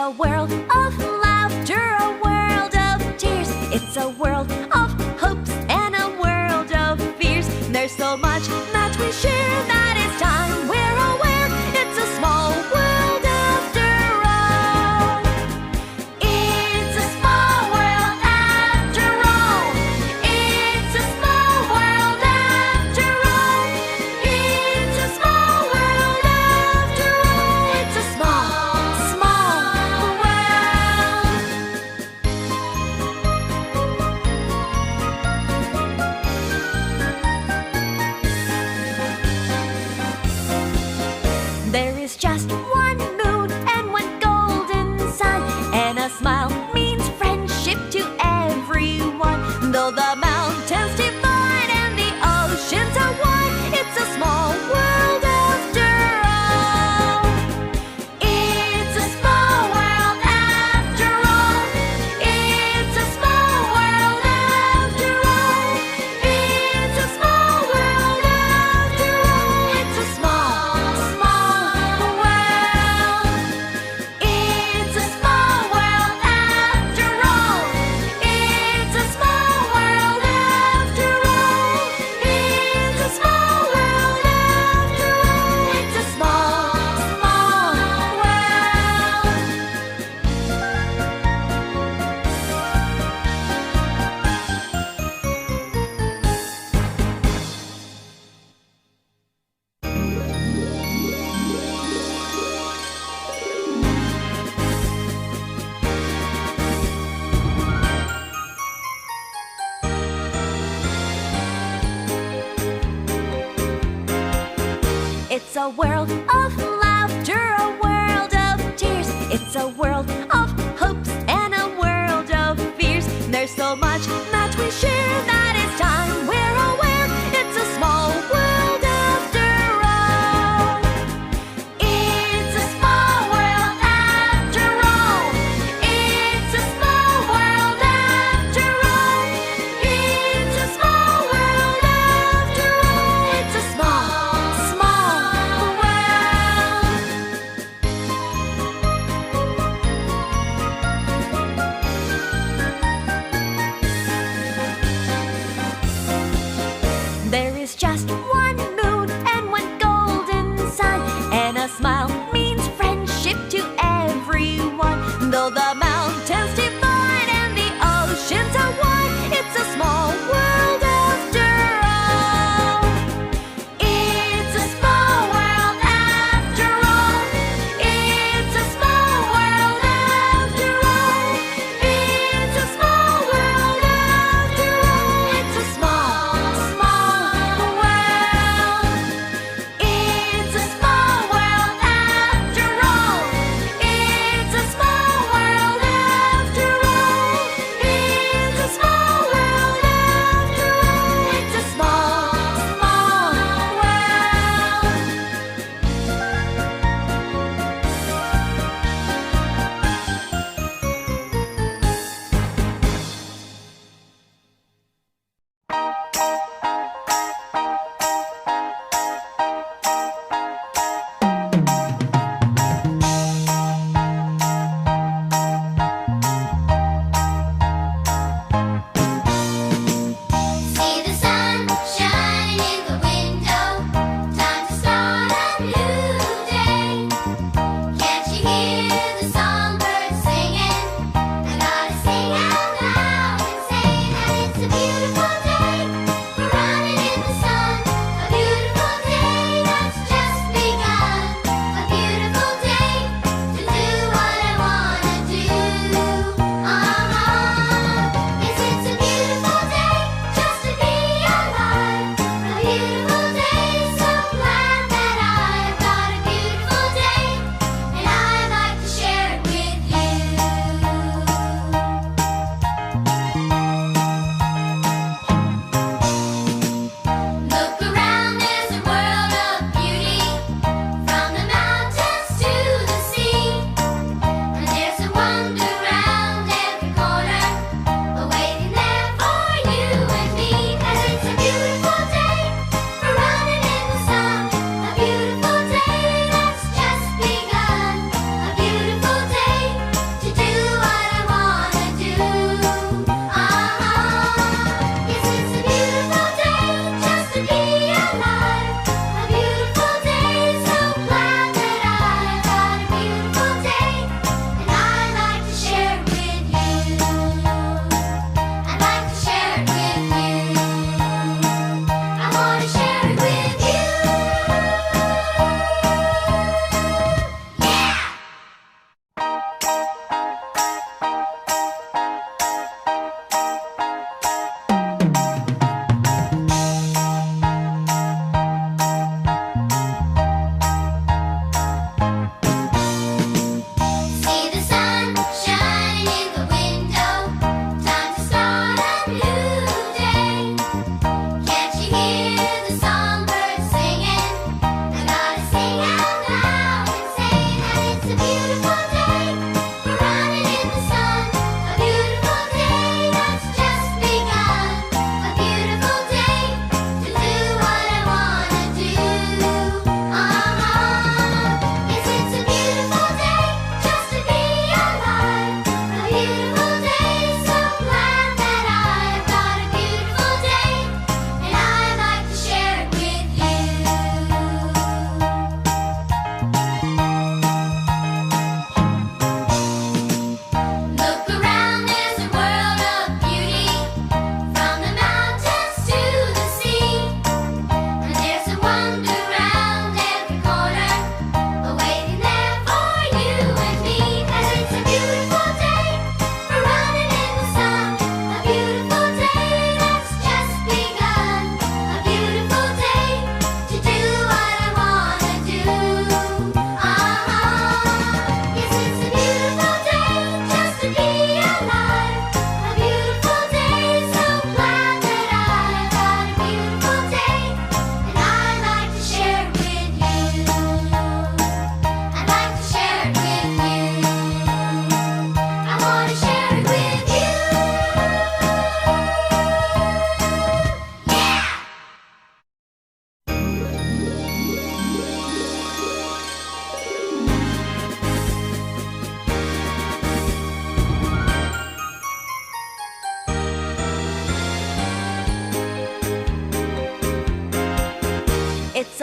a world of laughter, a world of tears. It's a world of hopes and a world of fears. There's so much that we share that it's time we're aware. It's a small world after all. It's a small world after all. It's a small world after all. It's a small world after all. It's a small, small world. There is just one moon and one golden sun, and a smile means friendship to everyone. Though the mountains divide and the oceans are wide, it's a small world after all. It's a small world after all. It's a small world after all. It's a small world after all. It's a small, small world. It's a small world after all. It's a small world after all. It's a small world after all. It's a small, small world. It's a world of laughter, a world of tears. It's a world of hopes and a world of fears. There's so much that we share that it's time we're aware. It's a small world after all. It's a small world after all. It's a small world after all. It's a small world after all. It's a small, small world.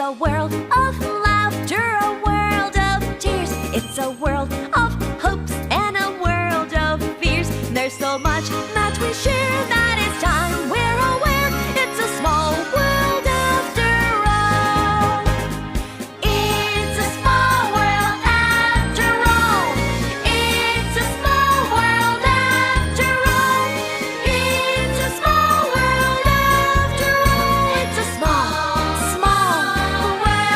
a world of laughter, a world of tears. It's a world of hopes and a world of fears. There's so much that we share that it's time we're aware it's a small world after all. It's a small world after all. It's a small world after all. It's a small world after all. It's a small, small world.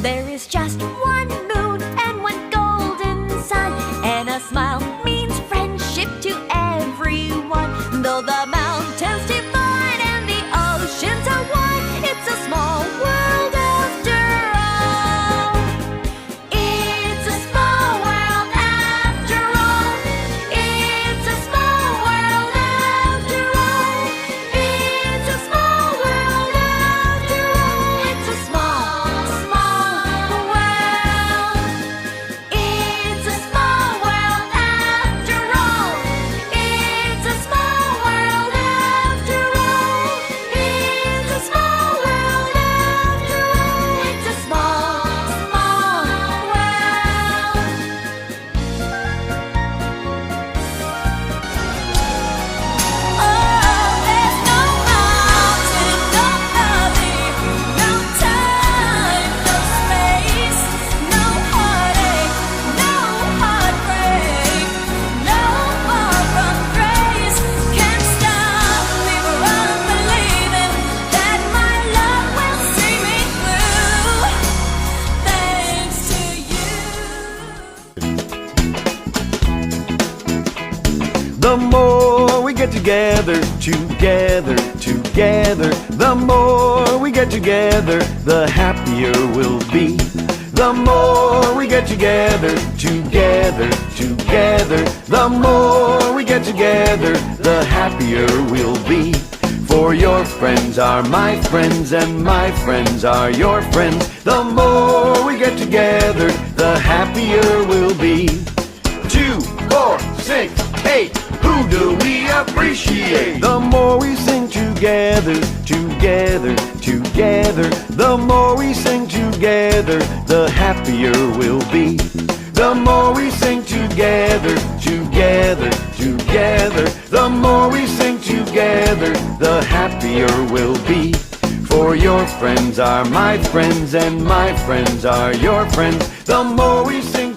There is just one moon and one golden sun, and a smile means friendship to everyone. Though the mountains divide and the oceans are wide, it's a small world after all. It's a small world after all. It's a small world after all. It's a small world after all. It's a small, small world. It's a small world after all. It's a small world after all. It's a small world after all. It's a small, small world. Oh, there's no mountain, no valley, no time, no space, no heartache, no heartbreak, no war from grace can stop me from believing that my love will see me through. Thanks to you. The more we get together, the more we get together, the happier we'll be. The more we get together, the more we get together, the happier we'll be. For your friends are my friends, and my friends are your friends. The more we get together, the happier we'll be. 2, 4, 6, 8. Who do we appreciate? The more we sing together, the more we sing together, the happier we'll be. The more we sing together, the more we sing together, the happier we'll be. For your friends are my friends, and my friends are your friends. The more we sing